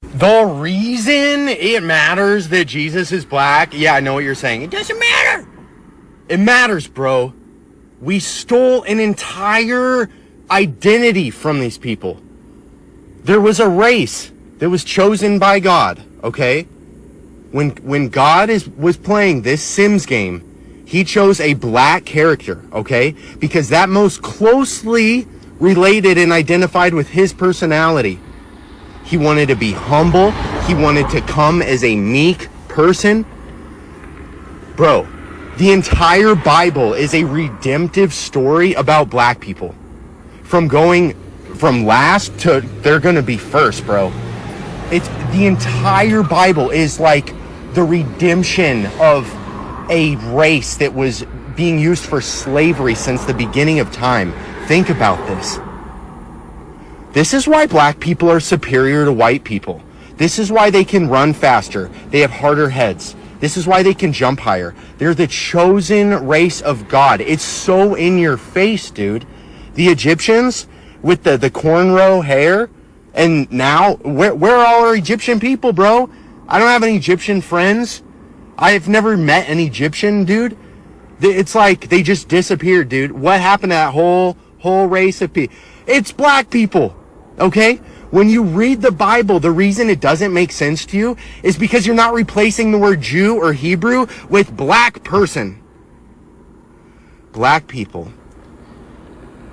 The reason it matters that Jesus is black, yeah, I know what you're saying. It doesn't matter. It matters, bro. We stole an entire identity from these people. There was a race that was chosen by God, okay? When God was playing this Sims game, he chose a black character, okay? Because that most closely related and identified with his personality. He wanted to be humble. He wanted to come as a meek person. Bro, the entire Bible is a redemptive story about black people. From going from last to they're gonna be first, bro. It's the entire Bible is like the redemption of a race that was being used for slavery since the beginning of time. Think about this. This is why black people are superior to white people. This is why they can run faster. They have harder heads. This is why they can jump higher. They're the chosen race of God. It's so in your face, dude. The Egyptians with the cornrow hair, and now, where are all our Egyptian people, bro? I don't have any Egyptian friends. I've never met an Egyptian, dude. It's like they just disappeared, dude. What happened to that whole race of people? It's black people, okay? When you read the Bible, the reason it doesn't make sense to you is because you're not replacing the word Jew or Hebrew with black person. Black people,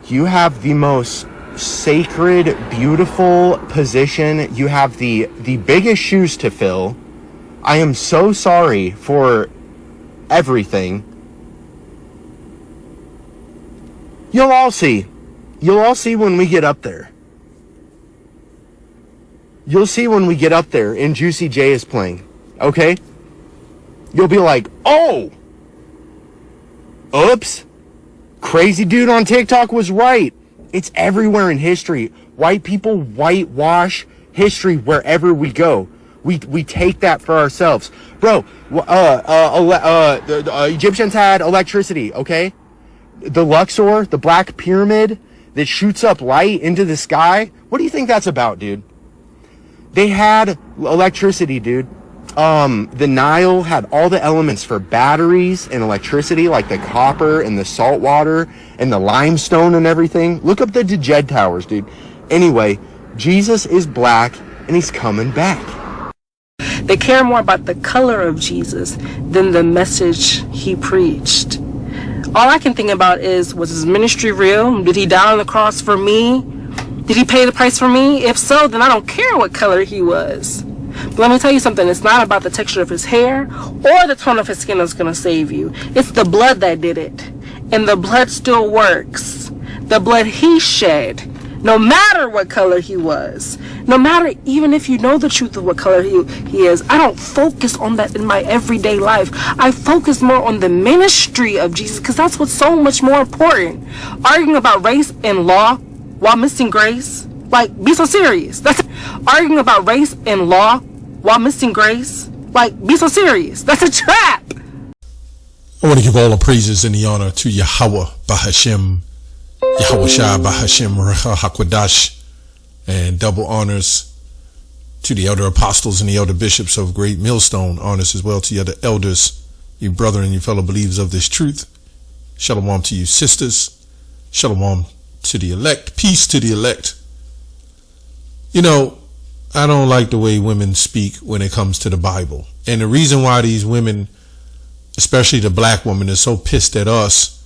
you have the most sacred, beautiful position. You have the biggest shoes to fill. I am so sorry for everything. You'll all see. You'll all see when we get up there. You'll see when we get up there and Juicy J is playing. Okay? You'll be like, oh! Oops! Crazy dude on TikTok was right. It's everywhere in history. White people whitewash history wherever we go. We take that for ourselves. Bro, the Egyptians had electricity, okay? The Luxor, the Black Pyramid that shoots up light into the sky. What do you think that's about, dude? They had electricity, dude. The Nile had all the elements for batteries and electricity, like the copper and the salt water and the limestone and everything. Look up the Djed Towers, dude. Anyway, Jesus is black and he's coming back. They care more about the color of Jesus than the message he preached. All I can think about is, was his ministry real? Did he die on the cross for me? Did he pay the price for me? If so, then I don't care what color he was. But let me tell you something, it's not about the texture of his hair or the tone of his skin that's going to save you. It's the blood that did it. And the blood still works. The blood he shed, no matter what color he was. No matter, even if you know the truth of what color he is, I don't focus on that in my everyday life. I focus more on the ministry of Jesus, because that's what's so much more important. Arguing about race and law while missing grace, like, be so serious. That's arguing about race and law while missing grace, like, be so serious. That's a trap. I want to give all the praises and the honor to Yahweh Bahashem, Yahweh Shai Bahashem Recha HaKwadash, and double honors to the elder apostles and the elder bishops of Great Millstone. Honors as well to the other elders, you brother and you fellow believers of this truth. Shalom to you sisters. Shalom to the elect. Peace to the elect. You know, I don't like the way women speak when it comes to the Bible. And the reason why these women, especially the black woman, is so pissed at us,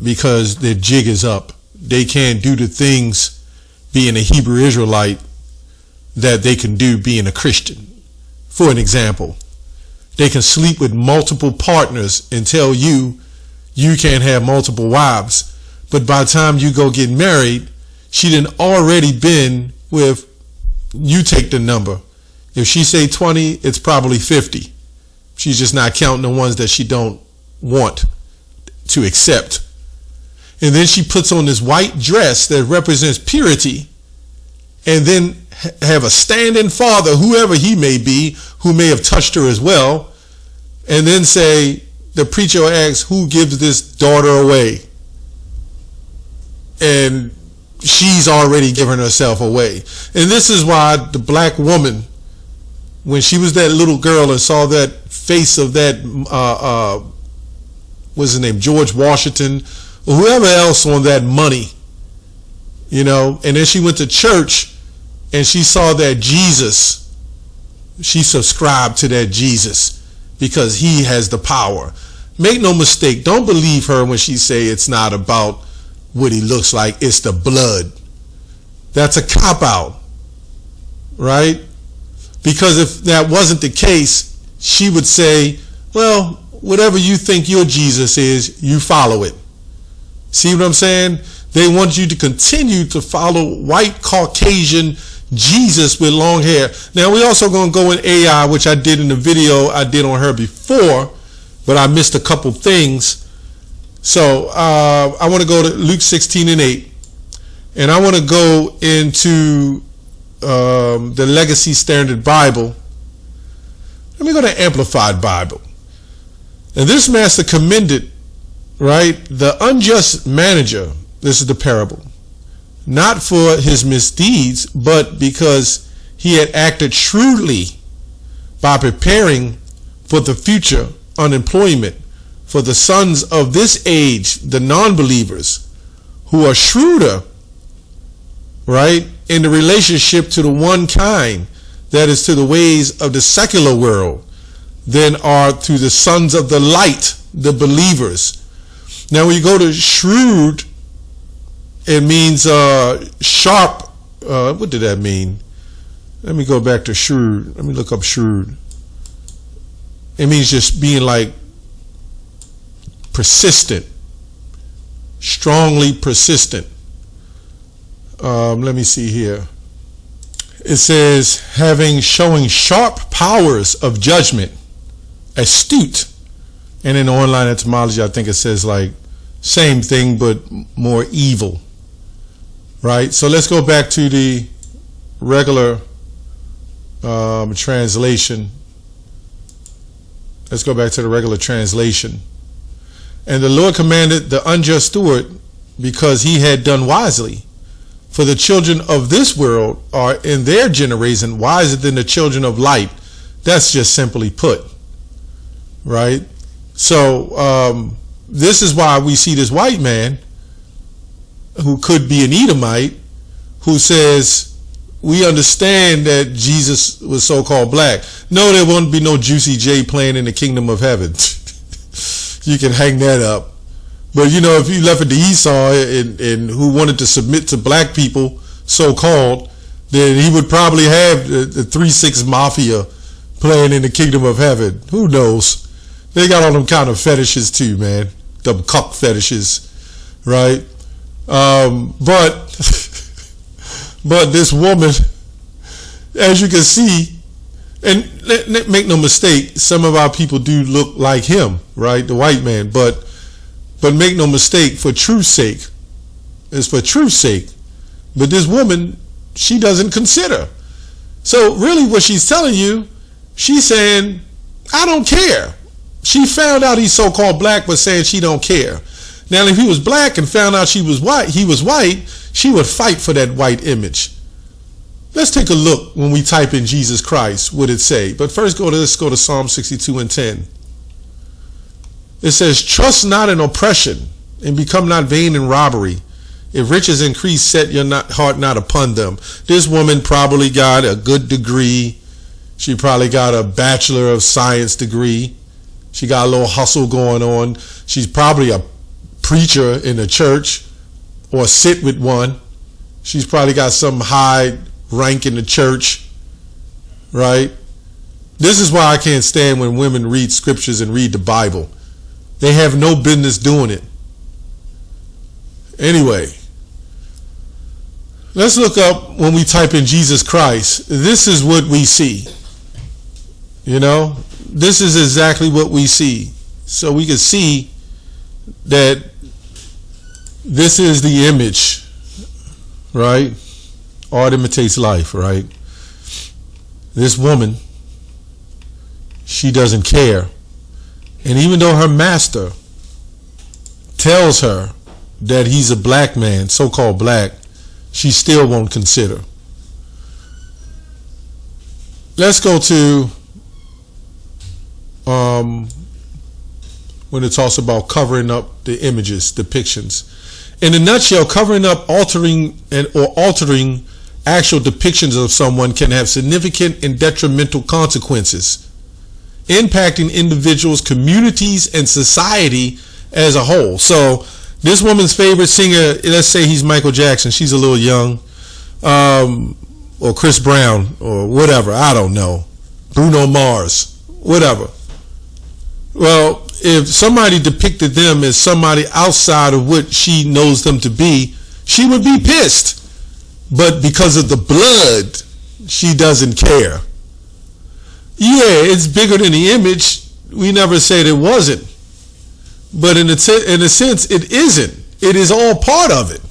because their jig is up. They can't do the things being a Hebrew Israelite that they can do being a Christian. For an example, they can sleep with multiple partners and tell you can't have multiple wives. But by the time you go get married, she done already been with, you take the number. If she say 20, it's probably 50. She's just not counting the ones that she don't want to accept. And then she puts on this white dress that represents purity, and then have a stand-in father, whoever he may be, who may have touched her as well, and then say, the preacher asks, who gives this daughter away? And she's already given herself away. And this is why the black woman, when she was that little girl and saw that face of that, what's his name, George Washington, or whoever else on that money, you know, and then she went to church and she saw that Jesus, she subscribed to that Jesus because he has the power. Make no mistake, don't believe her when she say it's not about what he looks like, it's the blood. That's a cop-out, right? Because if that wasn't the case, she would say, well, whatever you think your Jesus is, you follow it. See what I'm saying? They want you to continue to follow white Caucasian Jesus with long hair. Now, we also going to go in AI, which I did in the video I did on her before, but I missed a couple things. So I want to go to Luke 16:8, and I want to go into the Legacy Standard Bible. Let me go to Amplified Bible. And this master commended, right, the unjust manager, this is the parable, not for his misdeeds, but because he had acted shrewdly by preparing for the future unemployment for the sons of this age, the non-believers, who are shrewder, right, in the relationship to the one kind, that is to the ways of the secular world, than are to the sons of the light, the believers. Now, when you go to shrewd, it means sharp. What did that mean? Let me go back to shrewd. Let me look up shrewd. It means just being like persistent, strongly persistent. Let me see here. It says showing sharp powers of judgment, astute, and in the online etymology I think it says like same thing but more evil, right? So let's go back to the regular translation. Let's go back to the regular translation. And the Lord commanded the unjust steward because he had done wisely. For the children of this world are in their generation wiser than the children of light. That's just simply put, right? So this is why we see this white man who could be an Edomite who says, we understand that Jesus was so-called black. No, there won't be no Juicy J playing in the kingdom of heaven. You can hang that up. But you know, if you left it to Esau and who wanted to submit to black people, so-called, then he would probably have the 3-6 Mafia playing in the kingdom of heaven. Who knows? They got all them kind of fetishes too, man. Them cuck fetishes, right? But this woman, as you can see, and make no mistake, some of our people do look like him, right? The white man, but make no mistake, for truth's sake, it's for truth's sake. But this woman, she doesn't consider. So really what she's telling you, she's saying, I don't care. She found out he's so-called black, but saying she don't care. Now, if he was black and found out he was white, she would fight for that white image. Let's take a look when we type in Jesus Christ, what it say. But first, let's go to Psalm 62:10. It says, trust not in oppression, and become not vain in robbery. If riches increase, set your heart not upon them. This woman probably got a good degree. She probably got a Bachelor of Science degree. She got a little hustle going on. She's probably a preacher in the church or sit with one. She's probably got some high rank in the church, right? This is why I can't stand when women read scriptures and read the Bible. They have no business doing it. Anyway, let's look up when we type in Jesus Christ. This is what we see. You know, this is exactly what we see. So we can see that this is the image, right? Art imitates life, right? This woman, she doesn't care. And even though her master tells her that he's a black man, so-called black, she still won't consider. Let's go to when it talks about covering up the images, depictions. In a nutshell, covering up, altering actual depictions of someone can have significant and detrimental consequences, impacting individuals, communities, and society as a whole. So this woman's favorite singer, let's say he's Michael Jackson. She's a little young, or Chris Brown, or whatever. I don't know. Bruno Mars, whatever. Well, if somebody depicted them as somebody outside of what she knows them to be, she would be pissed. But because of the blood, she doesn't care. Yeah, it's bigger than the image. We never said it wasn't. But in a sense, it isn't. It is all part of it.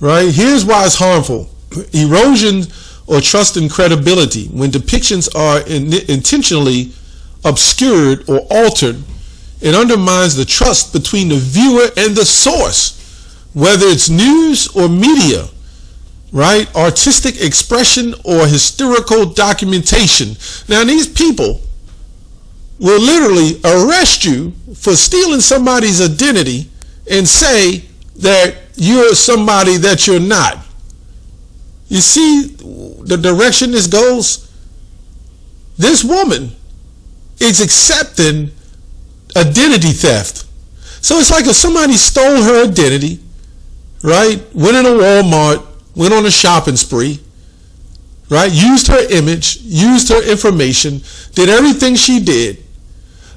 Right? Here's why it's harmful. Erosion or trust and credibility. When depictions are intentionally obscured or altered, it undermines the trust between the viewer and the source, whether it's news or media, right? Artistic expression or historical documentation. Now, these people will literally arrest you for stealing somebody's identity and say that you're somebody that you're not. You see the direction this goes? This woman is accepting identity theft. So it's like if somebody stole her identity, right? Went in a Walmart, went on a shopping spree, right? Used her image, used her information, did everything she did.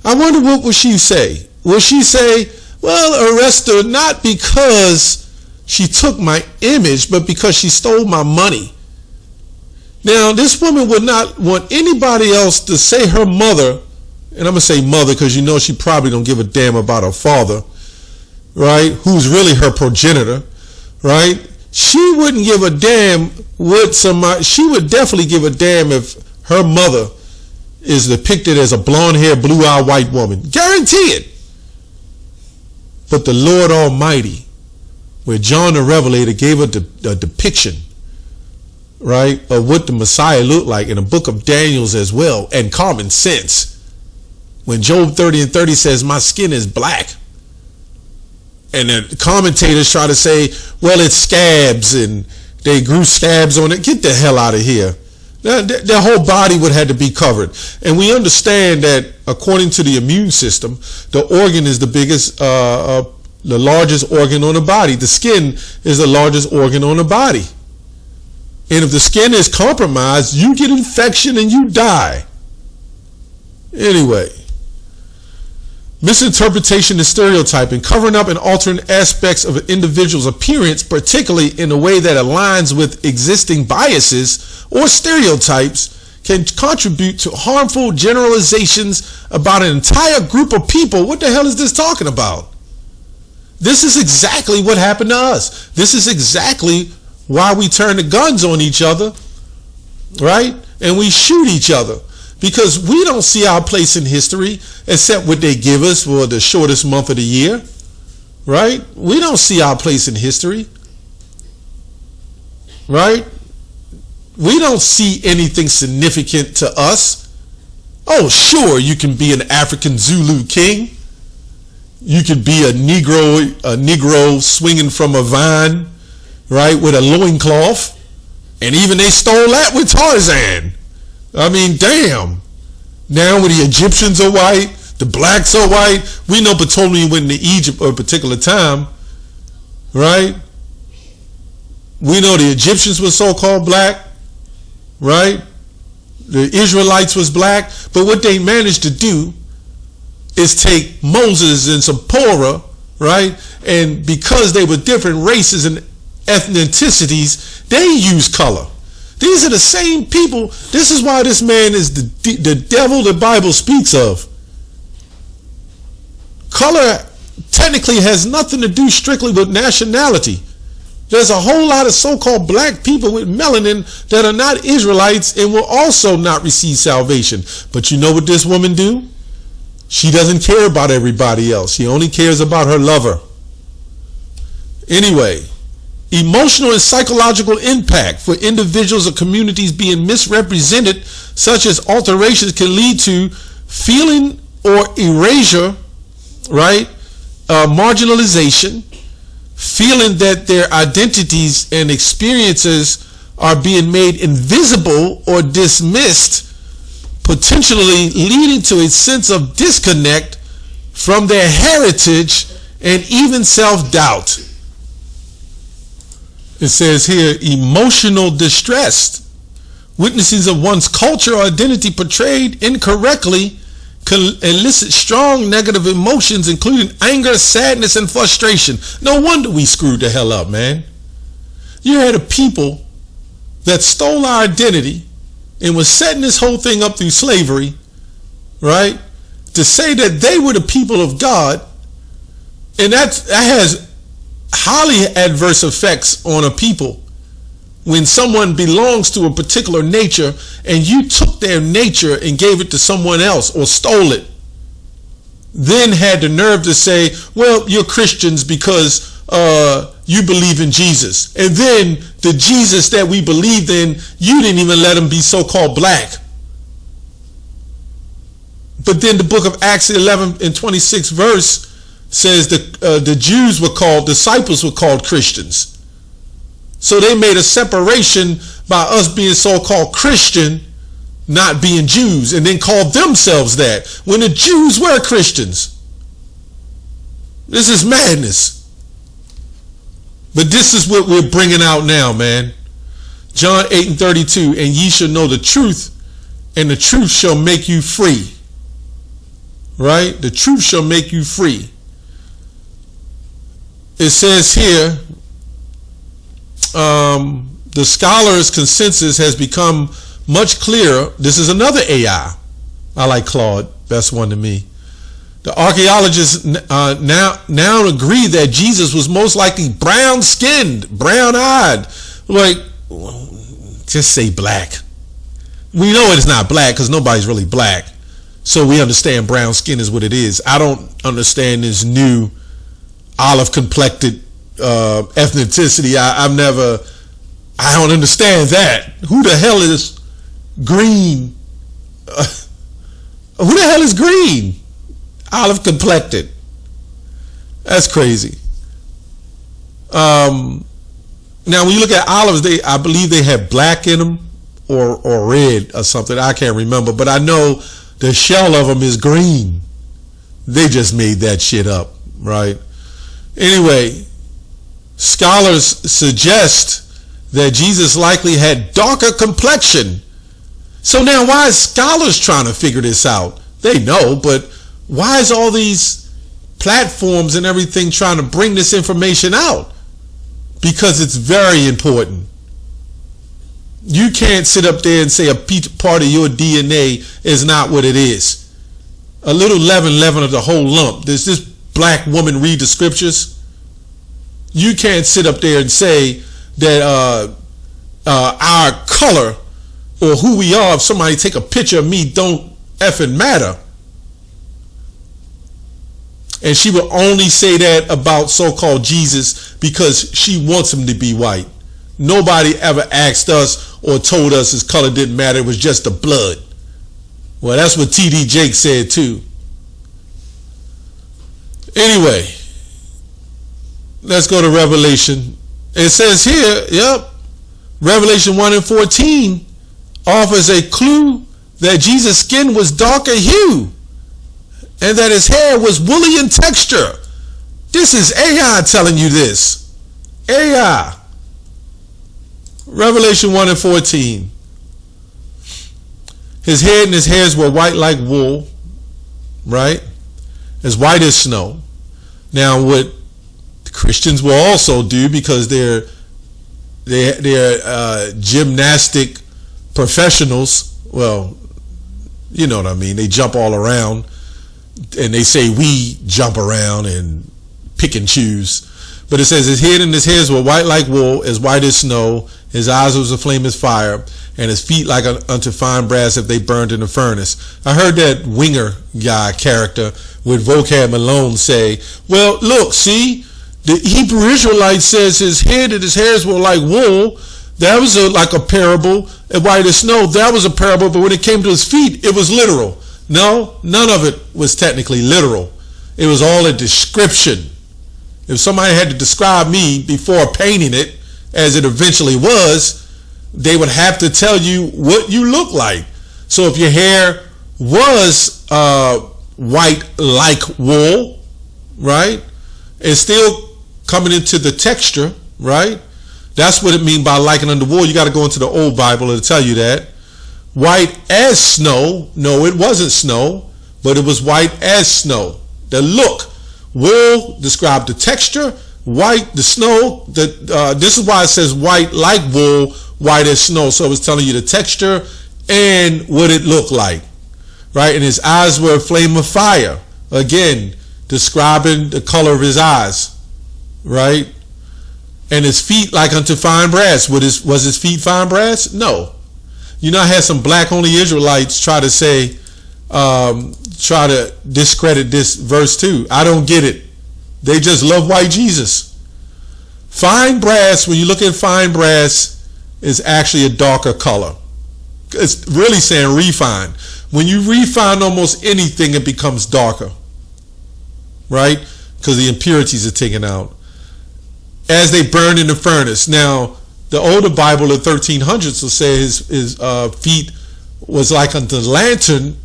I wonder what would she say? Would she say, well, arrest her not because she took my image, but because she stole my money? Now, this woman would not want anybody else to say her mother, and I'm going to say mother because you know she probably don't give a damn about her father, right? Who's really her progenitor, right? She wouldn't give a damn what somebody, she would definitely give a damn if her mother is depicted as a blonde-haired, blue-eyed white woman. Guarantee it. But the Lord Almighty, where John the Revelator gave a depiction, right, of what the Messiah looked like in the book of Daniel as well, and common sense. When Job 30:30 says, my skin is black, and the commentators try to say, well, it's scabs, and they grew scabs on it. Get the hell out of here. Their whole body would have to be covered. And we understand that according to the immune system, the organ is the biggest, the largest organ on the body. The skin is the largest organ on the body. And if the skin is compromised, you get infection and you die. Anyway, misinterpretation and stereotyping, covering up and altering aspects of an individual's appearance, particularly in a way that aligns with existing biases or stereotypes, can contribute to harmful generalizations about an entire group of people. What the hell is this talking about? This is exactly what happened to us. This is exactly why we turn the guns on each other, right? And we shoot each other. Because we don't see our place in history except what they give us for the shortest month of the year, right? We don't see our place in history, right? We don't see anything significant to us. Oh, sure, you can be an African Zulu king. You could be a Negro swinging from a vine, right, with a loincloth. And even they stole that with Tarzan. I mean, damn. Now when the Egyptians are white, the blacks are white. We know Ptolemy went into Egypt at a particular time, right? We know the Egyptians were so-called black, right? The Israelites was black. But what they managed to do is take Moses and Zipporah, right? And because they were different races and ethnicities, they used color. These are the same people. This is why this man is the devil the Bible speaks of. Color technically has nothing to do strictly with nationality. There's a whole lot of so-called black people with melanin that are not Israelites and will also not receive salvation. But you know what this woman do? She doesn't care about everybody else. She only cares about her lover. Anyway, Emotional and psychological impact for individuals or communities being misrepresented, such as alterations, can lead to feeling or erasure, right? Marginalization, feeling that their identities and experiences are being made invisible or dismissed, potentially leading to a sense of disconnect from their heritage and even self-doubt. It says here, emotional distress. Witnesses of one's culture or identity portrayed incorrectly can elicit strong negative emotions, including anger, sadness, and frustration. No wonder we screwed the hell up, man. You had a people that stole our identity and was setting this whole thing up through slavery, right? To say that they were the people of God, and that has highly adverse effects on a people. When someone belongs to a particular nature and you took their nature and gave it to someone else or stole it, then had the nerve to say, well, you're Christians because you believe in Jesus. And then the Jesus that we believed in, you didn't even let him be so-called black. But then the book of Acts 11 and 26 verse says that the Jews were called, disciples were called Christians. So they made a separation by us being so-called Christian, not being Jews, and then called themselves that, when the Jews were Christians. This is madness. But this is what we're bringing out now, man. John 8 and 32, and ye shall know the truth, and the truth shall make you free. Right? The truth shall make you free. It says here, the scholars' consensus has become much clearer. This is another AI. I like Claude. Best one to me. The archaeologists now agree that Jesus was most likely brown-skinned, brown-eyed. Like, just say black. We know it's not black because nobody's really black. So we understand brown skin is what it is. I don't understand this new olive-complected ethnicity. I don't understand that. Who the hell is green? Who the hell is green? Olive-complected. That's crazy. Now, when you look at olives, I believe they have black in them or red or something. I can't remember, but I know the shell of them is green. They just made that shit up, right? Anyway, scholars suggest that Jesus likely had darker complexion. So now why is scholars trying to figure this out? They know, but why is all these platforms and everything trying to bring this information out? Because it's very important. You can't sit up there and say a part of your DNA is not what it is. A little leaven of the whole lump. Does this black woman read the scriptures? You can't sit up there and say that our color or who we are, if somebody take a picture of me, don't effing matter. And she will only say that about so-called Jesus because she wants him to be white. Nobody ever asked us or told us his color didn't matter. It was just the blood. Well, that's what T.D. Jakes said too. Anyway, let's go to Revelation. It says here, Revelation 1 and 14 offers a clue that Jesus' skin was darker hue and that his hair was woolly in texture. This is AI telling you this. AI. Revelation 1 and 14. His head and his hairs were white like wool, right? As white as snow. Now, what the Christians will also do, because they're gymnastic professionals, well, you know what I mean. They jump all around, and they say we jump around and pick and choose. But it says his head and his hairs were white like wool, as white as snow. His eyes was a flame as fire, and his feet like unto fine brass if they burned in the furnace. I heard that Winger guy character with Vocab Malone say, well, look, see, The Hebrew Israelite says his head and his hairs were like wool. That was like a parable. And white as snow, that was a parable. But when it came to his feet, it was literal. No, none of it was technically literal. It was all a description. If somebody had to describe me before painting it, as it eventually was, they would have to tell you what you look like. So if your hair was white like wool, right, it's still coming into the texture, right? That's what it means by liking unto wool. You got to go into the old Bible to tell you that. White as snow. No, it wasn't snow, but it was white as snow. The look. Wool described the texture. White, the snow. This is why it says white like wool, white as snow. So it was telling you the texture and what it looked like, right? And his eyes were a flame of fire. Again, describing the color of his eyes, right? And his feet like unto fine brass. Was his feet fine brass? No. You know, I had some black only Israelites try to say, try to discredit this verse too. I don't get it. They just love white Jesus. Fine brass, when you look at fine brass, is actually a darker color. It's really saying refine. When you refine almost anything, it becomes darker, right? Because the impurities are taken out as they burn in the furnace. Now, the older Bible, the 1300s, will say his feet was like unto the lantern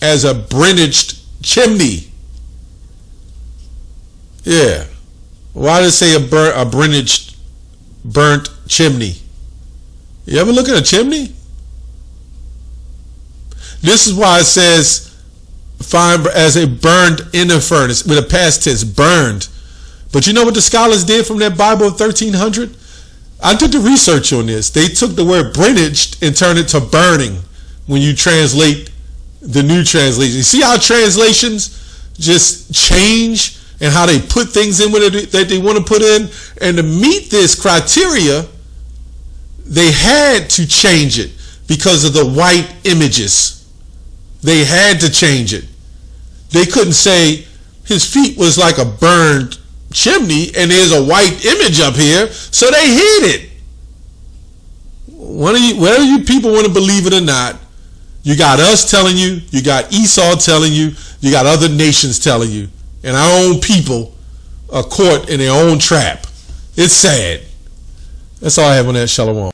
as a burnished chimney. Yeah. Why does it say a burnt chimney? You ever look at a chimney? This is why it says fine as a burned in a furnace with a past tense, burned. But you know what the scholars did from that Bible of 1300? I did the research on this. They took the word burnished and turned it to burning when you translate the new translation. You see how translations just change and how they put things in that they want to put in? And to meet this criteria, they had to change it because of the white images. They had to change it. They couldn't say his feet was like a burned chimney and there's a white image up here, so they hid it. Whether you people want to believe it or not, you got us telling you, you got Esau telling you, you got other nations telling you, and our own people are caught in their own trap. It's sad. That's all I have on that. Shalom.